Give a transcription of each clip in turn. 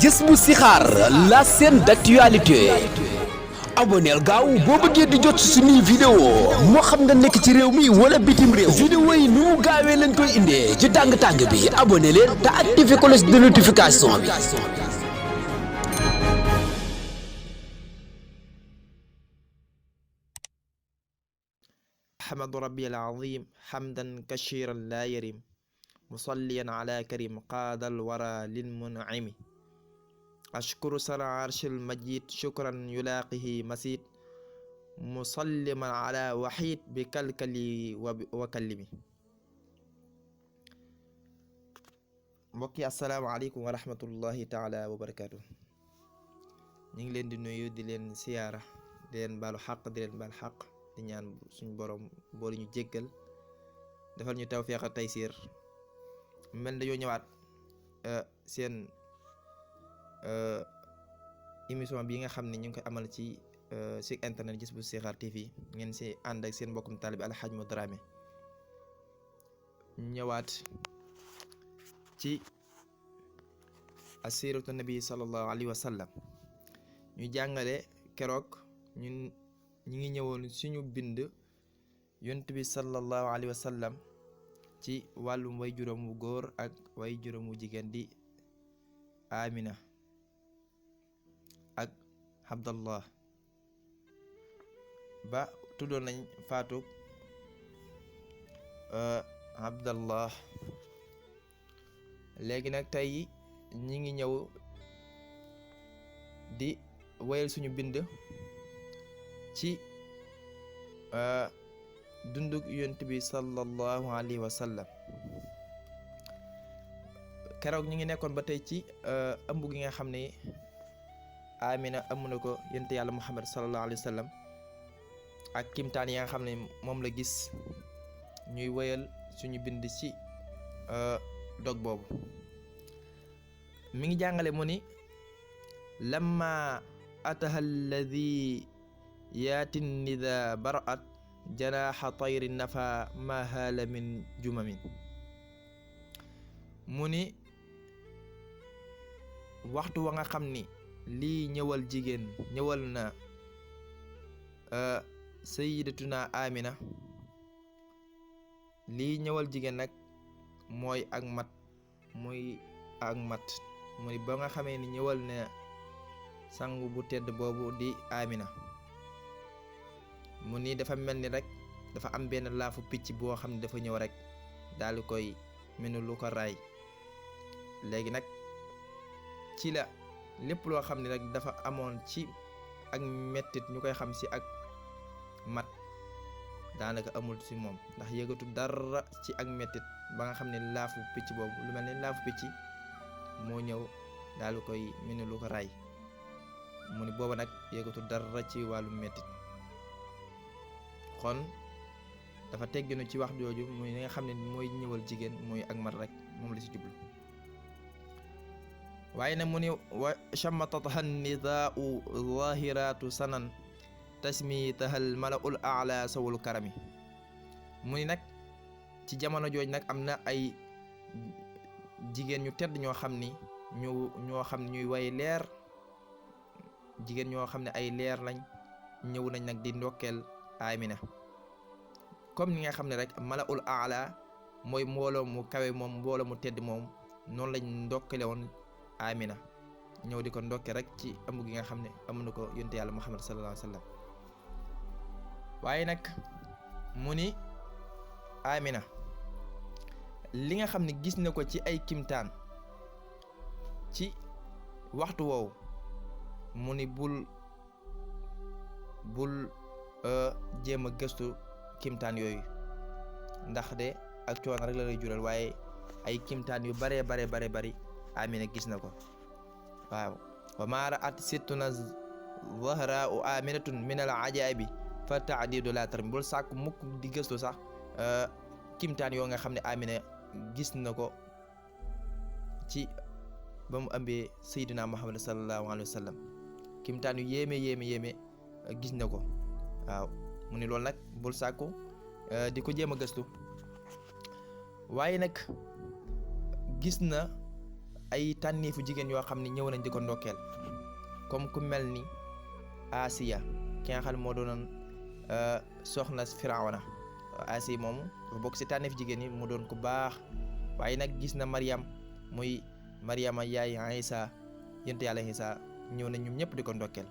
Jazbou Chikhar, la chaîne d'actualité. Abonneel gaaw boo bëggee di jot suñuy vidéo moo xam nga nekk ci réew mi wala bitim réew. vidéo yi nu mu gaawee lañ koy indee ci tàng-tàng bi. abonné leen te activé cloche de notification bi. أحمد ربي العظيم حمدا كثيرا لا يرم مصليا على كريم قاد الورى للمنعم أشكر سر عرش المجيد شكرا يلاقيه مسيد مسلما على وحيد بكلكلي وكلمي mbokki asalaamaaleykum wa rahmatullahi taala wa barakaatu. ñu ngi leen di nuyu di leen siyaara di leen baalu xaq di leen baal xaq di ñaan suñu borom boolu ñu jéggal defal ñu tawfiq ak taysiir mel dañoo ñëwaat seen émission bi nga xam ne ñu ngi koy amal ci site internet Jazbou Chikhar TV ngeen si ànd ak seen mbokkum taalibe Alhaji Modou Dramé ñëwaat ci asiratu nabi sallallahu alayhi wa sallam ñu jàngale keroog ñun ñi ngi ñëwoon suñu bind yonent bi sallallahu alayhi wa sallam ci wàllum way juróom wu góor ak way juróom wu jigéen di Amina ak Abdallah ba tuddoon nañ faatu Abdallah. léegi nag tey ñi ngi ñëw di wéyal suñu bind ci dundug yonent bi sallallahu alayhi wa sallam keroog ñu ngi nekkoon ba tey ci ëmb gi nga xam ne Amina ëmb na ko yonent yàlla Muhammad sallallahu alayhi wa sallam ak kimtaan yi nga xam ne moom la gis ñuy wéyal suñu bind ci dog boobu mi ngi jàngale mu ni lamma ataha alladi yaatin nida bara'at janaha tayri nafa ma haala min jumamin mu ni waxtu wa nga xam ni lii ñëwal jigéen ñëwal na sayyidatuna Amina lii ñëwal jigéen nag mooy ak mat mu ni ba nga xamee ni ñëwal ne sangu bu tedd boobu di Amina mu ni dafa mel ni rek dafa am benn laafu picc boo xam ne dafa ñëw rek daal di koy mel ni lu ko raay léegi nag ci la lépp loo xam ne rek dafa amoon ci ak mettit ñu koy xam si ak mat daanaka amul si moom ndax yëgatu dara ci ak mettit ba nga xam ne laafu picc boobu lu mel ni laafu picc moo ñëw daal di koy mel ni lu ko raay mu ni booba nag yëgatu dara ci wàllu mettit kon dafa tegginu ci wax jooju muy li nga xam ne mooy ñëwal jigéen mooy ak mat rek moom la si jublu waaye nag mu ni wa chammatataha nidaau zahiratu sanan tasmitahal malaul ala sawul karami mu ni nag ci jamono jooj nag am na ay jigéen ñu tedd ñoo xam ni ñoo xam ne ñuy way leer jigéen ñoo xam ne ay leer lañ ñëw nañ nag di ndokkeel Amina comme ni nga xam ne rek malaul ala mooy mbooloo mu kawe moom mbooloo mu tedd moom noonu lañ ndokkale woon Amina ñëw di ko ndokke rek ci ëmb gi nga xam ne am na ko yonent yàlla Muhammad sallallahu alayhi wa sallam waaye nag mu ni Amina li nga xam ne gis na ko ci ay kimtaan ci waxtu woowu mu ni bul jéem a gëstu kimtaan yooyu ndax de ak coono rek la lay jural waaye ay kimtaan yu bare bari Amina gis na ko waaw wa ma ra'at sittuna zahraa'u aminatun min al ajaabi fa taadidu la tarmi bul sàkk mukk di gëstu sax kimtaan yoo nga xam ne Amina gis na ko ci ba mu ëmbee sayyidina Muhammad sallallahu alayhi wa sallam kimtaan yu yéeme gis na ko waaw mu ni loolu nag bul sàkku di ko jéem a gëstu waaye nag gis na ay tànniifu jigéen yoo xam ne ñëw nañ di ko ndokkeel comme ku mel ni Asiya ki nga xam ne moo doonoon soxna Firawna. Asiya moomu dafa bokk si tànniif jigéen yi mu doon ku baax waaye nag gis na Maryam muy Maryama yaay Isa yonent Yàlla Isa ñëw na ñoom ñëpp di ko ndokkeel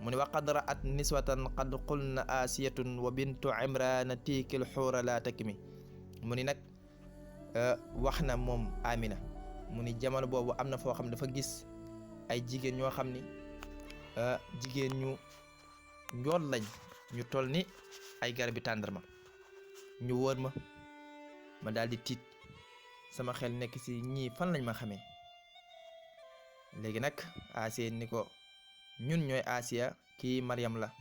mu ne wa qad ra'at niswatan qad qulna asiyatun wa bintu imrana tiikil xuura la takmi mu ni nag wax na moom Amina mu ni jamono boobu am na foo xam ne dafa gis ay jigéen ñoo xam ni jigéen ñu njool lañ ñu toll ni ay garabi tàndarma ñu wër ma daal di tiit sama xel nekk ci ñii fan lañ ma xamee léegi nag Asiya ni ko ñun ñooy Asiya kii Maryam la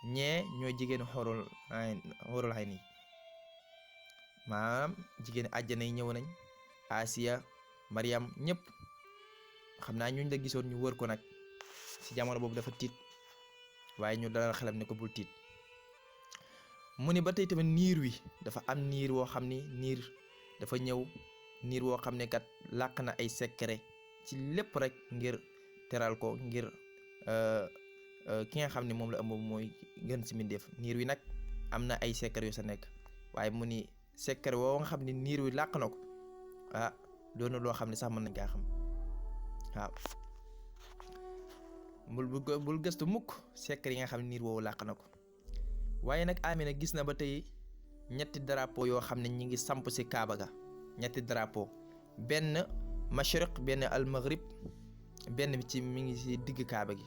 ñee ñooy jigéen xóorul ayni maanaam jigéen àjjana yi ñëw nañ Asiya Maryam ñëpp xam naa ñuñ la gisoon ñu wër ko nag ci jamono boobu dafa tiit waaye ñu dalal xelam ne ko bul tiit mu ni ba tey tamit niir wi dafa am niir woo xam ni niir dafa ñëw niir woo xam ne kat làq na ay secret ci lépp rek ngir teral ko ngir ki nga xam ne moom la ëmb mooy gën ci mbindeef niir wi nag am na ay secret yu sa nekk waaye mu ni secret woo nga xam ne niir wi làq na ko doon na loo xam ne sax mën nañ kaa xam waaw bul gëstu mukk secret yi nga xam ne niir woowu làq na ko waaye nag Amina gis na ba tey ñetti drapeau yoo xam ne ñi ngi samp ci Kaaba ga ñetti drapeau benn mashriq benn al maghrib benn bi ci mi ngi ci digg Kaaba gi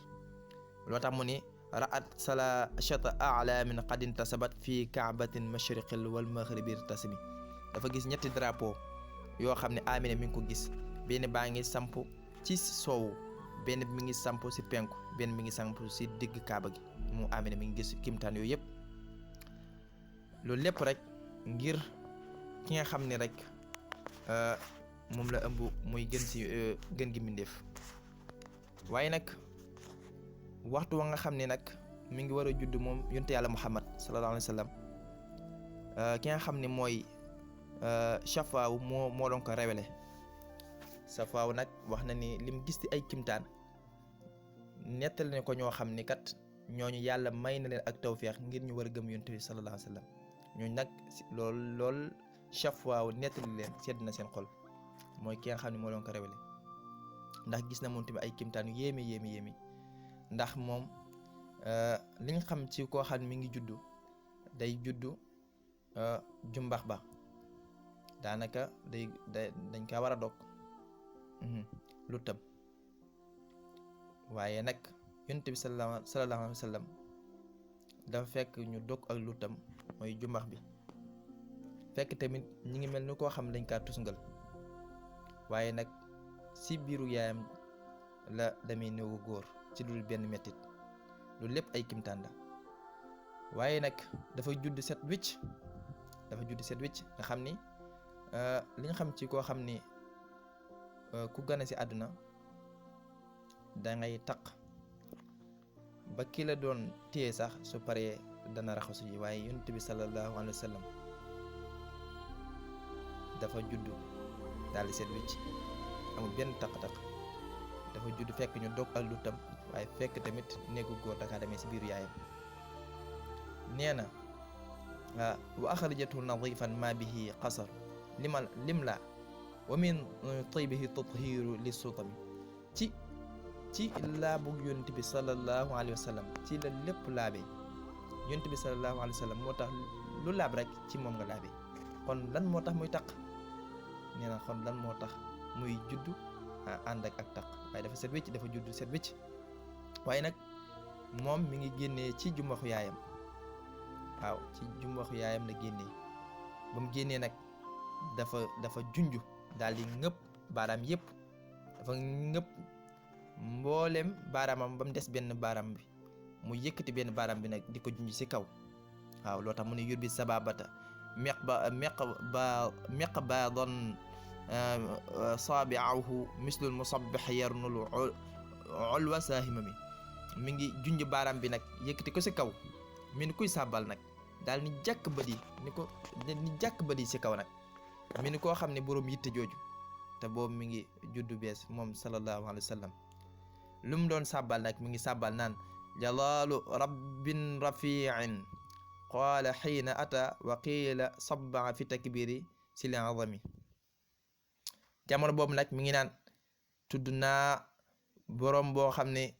loo tax mu ni ra'at salashata a'lamin qad intasabat fi kaabatin mashriqil wal maghribi tasmi dafa gis ñetti drapeau yoo xam ne Amina mi ngi ko gis benn baa ngi samp ci soowu benn bi mi ngi samp ci penku benn mi ngi samp ci digg Kaaba gi mu Amina mi ngi gis kimtaan yooyu yëpp loolu lépp rek ngir ki nga xam ne rek moom la ëmb muy gën ci gën gi mbindeef waaye nag waxtu wa nga xam ne nag mi ngi war a judd moom yonent Yàlla Muhammad sallallahu alayhi wa sallam ki nga xam ne mooy Safwaaw moo doon ko révélé Safwaaw nag wax na ni lim gis ci ay kimtaan nettali ne ko ñoo xam ni kat ñooñu yàlla may na leen ak tawfeex ngir ñu war a gëm yonent bi sallallahu alayhi wa sallam ñooñu nag lool Safwaaw nettali leen sedd na seen xol mooy ki nga xam ne moo doon ko révélé ndax gis na moom tamit ay kimtaan yu yéeme ndax moom li ñu xam ci koo xam ne mi ngi juddu day juddu jumbax ba daanaka dañ kaa war a dog lu tëm waaye nag yonent bi sallallahu alayhi wa sallam dafa fekk ñu dog ak lu tëm mooy jumbax bi fekk tamit ñi ngi mel ni koo xam dañ kaa tusngal waaye nag si biiru yaayam la damay néewu góor ci dul benn mettit loolu lépp ay kimtaan la waaye nag dafa judd set wicc nga xam ni li nga xam ci koo xam ni ku gane si àdduna dangay taq ba ki la doon téye sax su paree dana raxasu ji waaye yonent bi sallallahu alayhi wa sallam dafa judd daal di set wicc amul benn taq-taq dafa judd fekk ñu dog ak lu tam waaye fekk tamit néegu góor dakaa demee si biiru yaayam nee na wa axrajathu nadifan ma bihi qasar lim la wa min taybihi tathiru li sutami ci laabu yonent bi sallallahu alayhi wa sallam ci la lépp laabee yonent bi sallallahu alayhi wa sallam moo tax lu laab rek ci moom nga laabee kon lan moo tax muy taq nee na kon lan moo tax muy juddu ànd ak taq waaye dafa set wécc dafa juddu set wécc waaye nag moom mi ngi génnee ci jumbaxu yaayam waaw ci jumbaxu yaayam la génnee ba mu génnee nag dafa junj daal di ngëpp baaraam yëpp dafa ngëpp mboolem baaraamam ba mu des benn baaraam bi mu yëkkati benn baaraam bi nag di ko junj ci kaw waaw loo tax mu ne yurbi sababata meq ba doon saabiahu mislul musabbih yarnul ulwa saahima mi ngi junj baaraam bi nag yëkkati ko ci kaw mi ni kuy sàbbal nag daal ni jàkk bët yi ni jàkk bët yi ci kaw nag mi ni koo xam ne boroom yitte jooju te boobu mi ngi juddu bees moom sallallahu alayhi wa sallam lu mu doon sàbbal nag mi ngi sàbbal naan jalaalu rabbin rafiin qaala xiina ata wa qiila sabbaa fi takbiri sil azami jamono boobu nag mi ngi naan tudd naa borom boo xam ne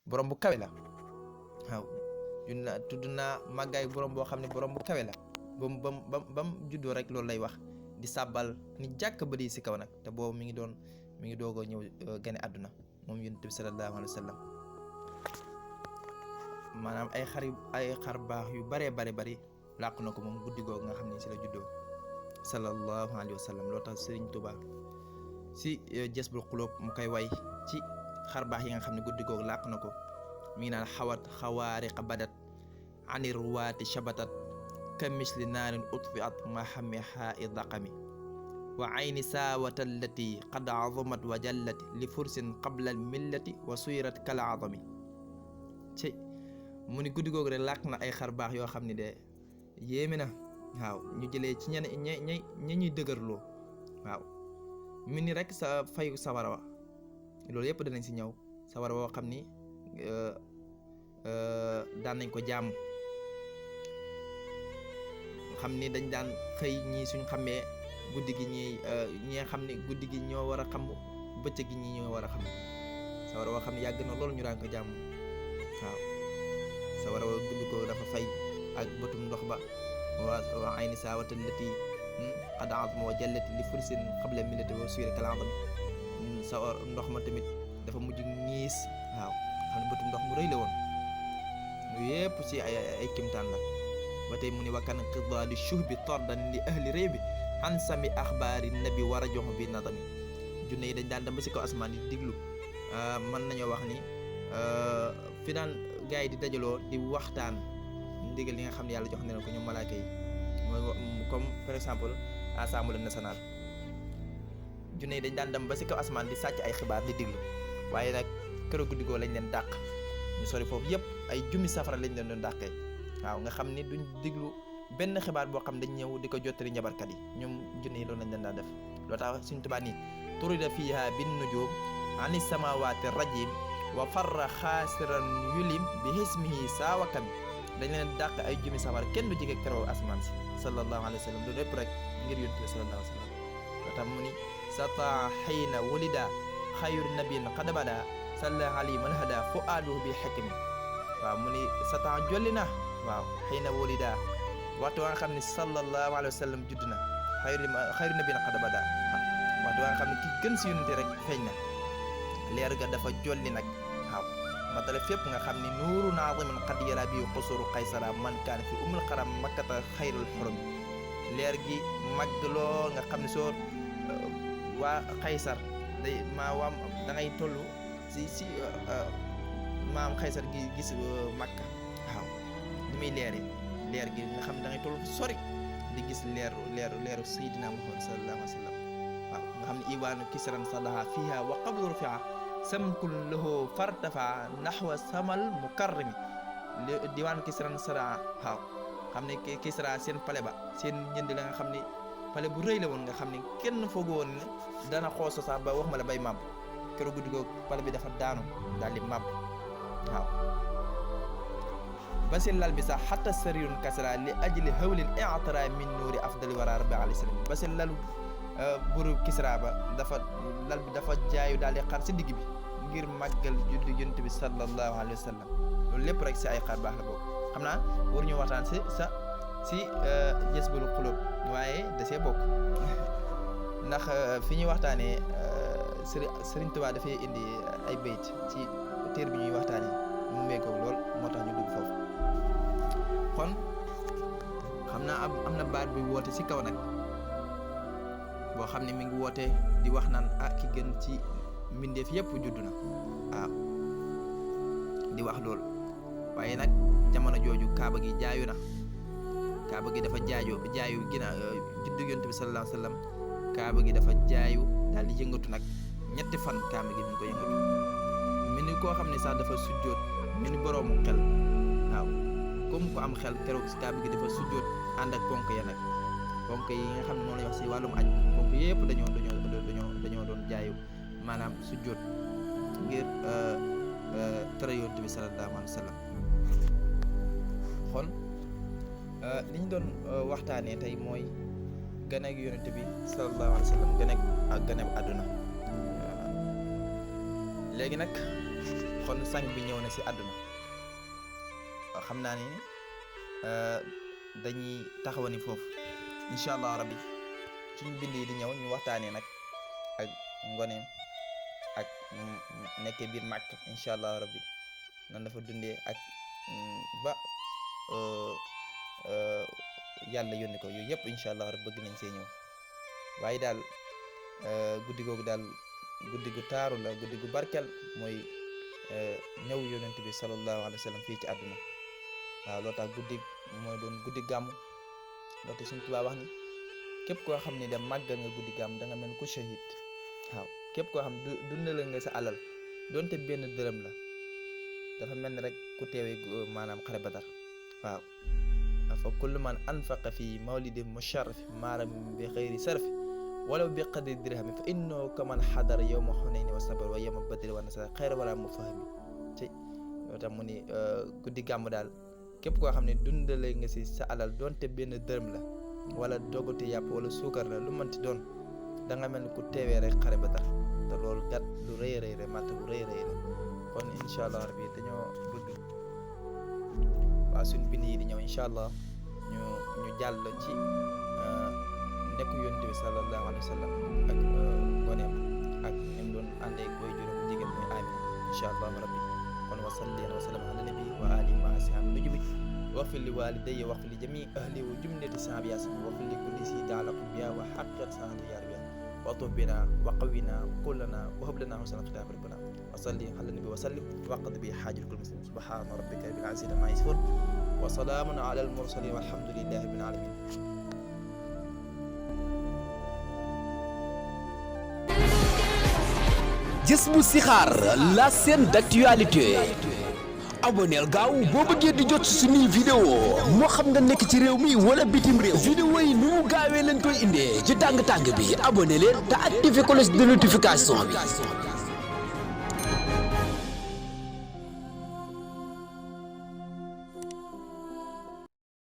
borom bu kawe la waaw tudd naa màggaay borom boo xam ne borom bu kawe la bam juddoo rek loolu lay wax di sàbbal ni jàkk ba di si kaw nag te boobu mi ngi doogoo ñëw gane àdduna moom yonent bi sallallahu alayhi wa sallam maanaam ay xar baax yu baree bari làq na ko moom guddi googu nga xam ne si la juddoo sallallahu alayhi wa sallam loo tax Sëriñ Tuubaa si Jazbul Quluub mu koy way ci xar baax yi nga xam ne guddi googu làq na ko mi ngi naan xawat xawaariqa badat ani ruwaati shabatat ka misli naarin utfiat ma xammi xaa'i daqami wa ayni saawata allati qad azumat wa jallat li fursin qabla al millati wa suyirat kal azami ci mu ni guddi googu rek làq na ay xar baax yoo xam ne de yéeme na waaw ñu jëlee ci ña ñuy dëgërloo waaw mu ni rek sa fayu sawara wa loolu yëpp danañ si ñëw sawara woo xam ni daan nañ ko jàmm xam ni dañ daan xëy ñii suñ xamee guddi gi ñi nga xam ne guddi gi ñoo war a xam bëccëg gi ñi ñoo war a xam sawara woo xam ne yàgg na loolu ñu daan ko jàmm waaw sawara woo guddi ko dafa fay ak bëtum ndox ba wa ayni saawata allati qad azma wa jallati li fursin qabla millati wa suyra kal azam sawar ndox ma tamit dafa mujj ñiis waaw xam ne bëtum ndox mu rëy la woon yépp ci ay kimtaan la ba tey mu ni wakkan qidaali shuhbi tordan li ahli réebi an sami axbaari nabi war a jox bi nadami junne yi dañ daan dem ba si kaw asmaan di diglu mën nañoo wax ni fi daan gars yi di dajaloo di waxtaan ndigal li nga xam ne yàlla jox na ko ñoom malaaka yi comme par exemple assemblée nationale junne yi dañ daan dem ba si kaw asmaan di sàcc ay xibaar di diglu waaye nag keroog guddi goo lañ leen dàq ñu sori foofu yëpp ay jumi safara lañ leen doon dàqee waaw nga xam ni duñ diglu benn xibaar boo xam dañ ñëw di ko jottali njabarkat yi ñoom junne yi loolu lañ leen daan def loo tax suñ tubaab nii turida fiha bin nujum ani samawati rajim wa farra xaasiran yulim bi hismihi saawakami dañ leen dàq ay jumi safara kenn du jege keroog asmaan si sallallahu alayhi wa sallam loolu lépp rek ngir yonent bi sallallahu alayhi wa sallam loo tax mu ni sata xayna walida xayru nabiin qad bada salla alayhi man hada fu aaduhu bi xikmi waaw mu ni satan jolli na waaw xëy na walida waxtu wa nga xam ne sallallahu alayhi wa sallam judd na xayru nabiin qad bada waxtu wa nga xam ne ki gën si yonente rek feeñ na leer ga dafa jolli nag waaw matale fépp nga xam ne nuuru naazimin qad yara bi qusuru qaysara man kaana fi umul xaram makkata xayrul xurum leer gi màgg lool nga xam ne soo waa Qaysar day maam da ngay toll si maam Qaysar gi gis Makka waaw ni muy leer gi nga xam ne da ngay toll sori di gis leeru Seydina Muhammad sallallahu alayhi wa sallam waaw nga xam ne iwaanu kisran salaha fiha wa qablu rufia samkul lahu fartafa nahwa samal mukarrami diwaanu kisran salaha waaw xam ne Kisra seen pale ba seen njënd la nga xam ne pale bu rëy la woon nga xam ne kenn foogu woon ne dana xooso sax ba wax ma la bay màbb keroog guddi googu pale bi dafa daanu daal di màbb waaw ba seen lal bi sax xatta sariyun kasra li ajli hawlin i'tara min nuuri afdali wara rabbi alayhi salaam ba seen lalu buru Kisra ba lal bi dafa jaayu daal di xar si digg bi ngir màggal juddu yonent bi sallallahu alayhi wa sallam loolu lépp rek si ay xaar baax la boobu xam naa waruñu waxtaan si Jazbul Quluub waaye da see bokk ndax fi ñuy waxtaanee Sëriñ Tuubaa dafay indi ay bayt ci téer bi ñuy waxtaanee mu méngoo lool moo tax ñu dugg foofu kon xam naa am na baat bi woote si kaw nag boo xam ne mi ngi woote di wax naan ki gën ci mbindeef yëpp judd na waaw di wax loolu waaye nag jamono jooju kaaba gi jaayu na kaaba gi dafa jaayu ginnaaw juddu yonent bi sallallahu alayhi wa sallam kaaba gi dafa jaayu daal di yëngatu nag ñetti fan kaaba gi mi ngi ko yëngatu mel ni koo xam ne sax dafa sujjoot mel ni boroomu xel waaw comme ku am xel keroog si kaaba gi dafa sujjoot ànd ak ponk ya nag ponk yi nga xam ne noonu lay wax si wàllum aj ponk yëpp dañoo doon jaayu maanaam sujjóot ngir tere yonent bi sallallahu alayhi wa sallam. kon li ñu doon waxtaanee tey mooy gane ak yonent bi sallallahu alayhi wa sallam gane ak àdduna. léegi nag kon sang bi ñëw na si àdduna xam naa ni dañuy taxawani foofu incha allah rabbi suñu bind yi di ñëw ñu waxtaanee nag ak ngoneem ak nekkee biir màkk incha allah rabbi nan dafa dundee ak ba yàlla yónni ko yooyu yëpp incha allah rabbi bëgg nañ see ñëw waaye daal guddi googu daal guddi gu taaru la guddi gu barkel mooy ñëw yonent bi sallallahu alayhi wa sallam fii ci àdduna waaw loo tax guddi mooy doon guddi gàmm loo tax suñu Tuubaa wax ni képp koo xam ne dem màggal nga guddi gàmm da nga mel ku shahid waaw képp koo xam dundal nga sa alal donte benn dërëm la dafa mel ni rek ku teewee maanaam xare Badar waaw fa kullu man anfaqa fi mawlidi musharraf maaram bi xëyri sarfi walaw bi qadri dirhami fa innahu kaman xadara yawma xunayni wa sabar wa yawma badri wa nasara xayra wala mu fahmi ci yoo tax mu ni guddi gàmm daal képp koo xam ne dundale nga si sa alal donte benn dërëm la wala dogati yàpp wala suukar la lu mënti doon da nga mel ni ku teewee rek xare Badar te loolu gat lu rëy rëy la matt bu rëy rëy la kon incha allah rabbi dañoo bëgg waa suñ bind yi di ñëw incha allah ñu jàll ci nekk yonent bi sallallahu alayhi wa sallam ak ngoneem ak ni mu doon àndee koy juróom jigéen muy Amina incha allah rabbi kon wa salli wa sallam ala nabi wa alihi wa ashabi nujubi waxfir li walidayya waxfir li jami ahli wa jumlati sahbi yasin waxfir li kulli si taalakum biya wa haqqat sahati ya rabbi wa tubina wa qawina kullana wa hab lana husnal khitam rabbana wa salli ala nabi wa sallim waqad bi hajil kul muslim subhana rabbika rabbil izzati ma yasifun wa salamun ala al mursalin walhamdulillahi rabbil alamin. Jisbu Sixaar la chaîne d'actualité aboneel gaaw boo bëggee di jot suñuy vidéo moo xam nga nekk ci réew mi wala bitim réew vidéo yi nu mu gaawee lañ koy indee ci tàng-tàng bi abonné leen te activé cloche de notification bi